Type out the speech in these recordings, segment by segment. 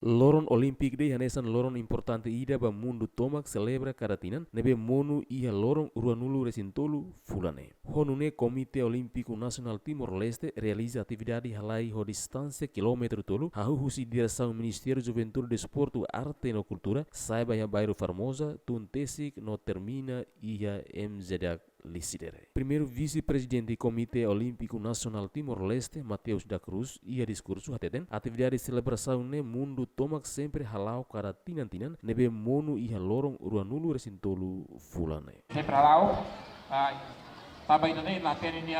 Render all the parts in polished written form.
Loron Olympic Day hanesan loron importante ida ba mundo tomak celebra cada tinan nebe monu ia loron uruanulu resintolu fulane. Honune Komite Olimpico Nasional Timor-Leste realiza atividade halai ho distância quilômetro tolu hahu husi direção Ministério Juventude Desporto Arte e Cultura saiba ya bairro Formosa tuntesik no termina ia MZDAC Lisidere. Primeiro vice-presidente do Comitê Olímpico Nacional Timor-Leste, Mateus da Cruz, ia discurso hateten. Atividade de celebração ne mundo tomak sempre halau para tinan-tinan nebe monu ia lorong uruanulu resintolu fulane. Sempre halau, taba ini latihan ini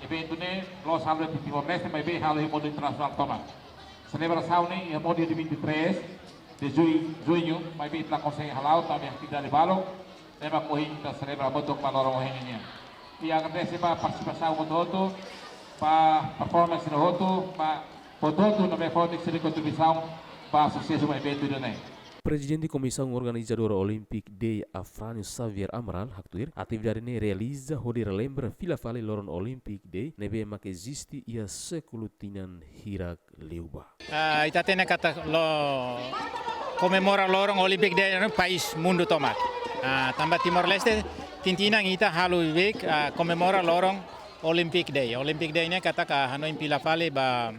evento ne Los Halos de Timor-Leste, mas bem halau modo internacional tomak. Celebração ne ia modo de 23 de junho, mas bem telah consegue halau também atividade balong. Tema corrida kita celebra bentuk malorong ini. Ia agradece para participação do para performance do outro, para todo no effort de contribuição para sucesso do evento do NEM. Presidente Comissão Organizadora Olympic Day Afrânio Xavier Amaral haktuir atividade ne realiza hodir lembra fila fale loron Olympic Day nebe mak existe ia século tinan hirak liuba. Ita tena kata lo comemora lorong Olympic Day no país mundo tomat. Tambah Timor-Leste tintinang ita halu week comemora lorong Olympic Day. Olympic Day nya kata ka Hanoi pila fale ba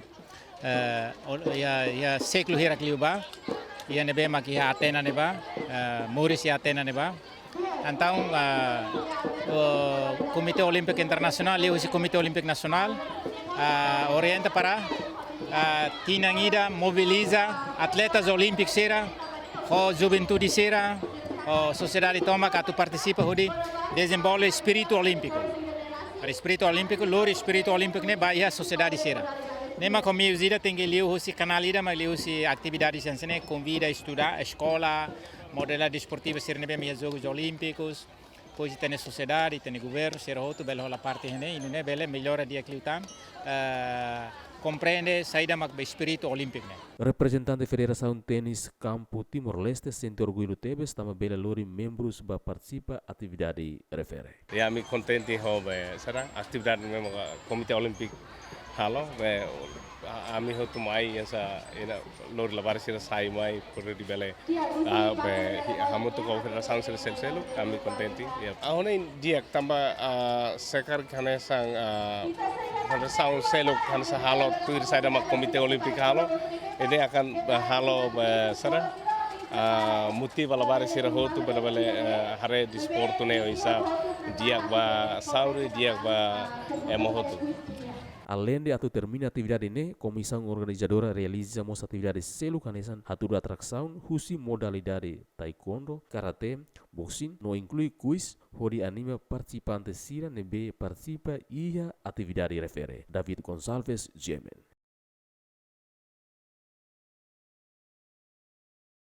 ya século hirak liuba. Ia nebe maki Athena neba, Muris ya Athena neba. Então, o Comitê Olímpico Internacional, o Comitê Olímpico Nacional, orienta para tinangida mobiliza atletas olímpicos sera, o juventude sera, a sociedade toma que tu participa de desenvolve espírito olímpico. O espírito olímpico, o espírito olímpico ne vai a sociedade sera. Nema comigo zira tem que liu se canalida mas liu se atividades assim convida a estudar a escola modela desportiva ser nebe meus jogos olímpicos pois tem a sociedade tem o governo ser outro belo a parte né e não é bela melhora de aclitan compreende saída mak espírito olímpico né. Representante Federação Tênis Campo Timor-Leste sente orgulho tebes tama bela lori membros ba participa atividade refere. Ya me contente hobe será atividade mesmo Comitê Olímpico halo ami hotu mai esa ina lor lavar sira sai mai por di bele be hamu to ko federação sel selo kami contente ya ahona dia tamba sekar khane sang federação selo kan sa halo tu saida mak Komite Olimpik halo ini akan halo sara motiva lavar sira hotu bele bele hare di sport ne isa dia ba sauri dia ba emohotu. Além de atu termina atividade ne, comissão organizadora realiza mos atividade selo canesan haturu atração, husi modalidade taekwondo, karate, boxing, no inclui quiz, hodi anima participantes sira nebe participa ia atividade refere. David Gonçalves, Gemen.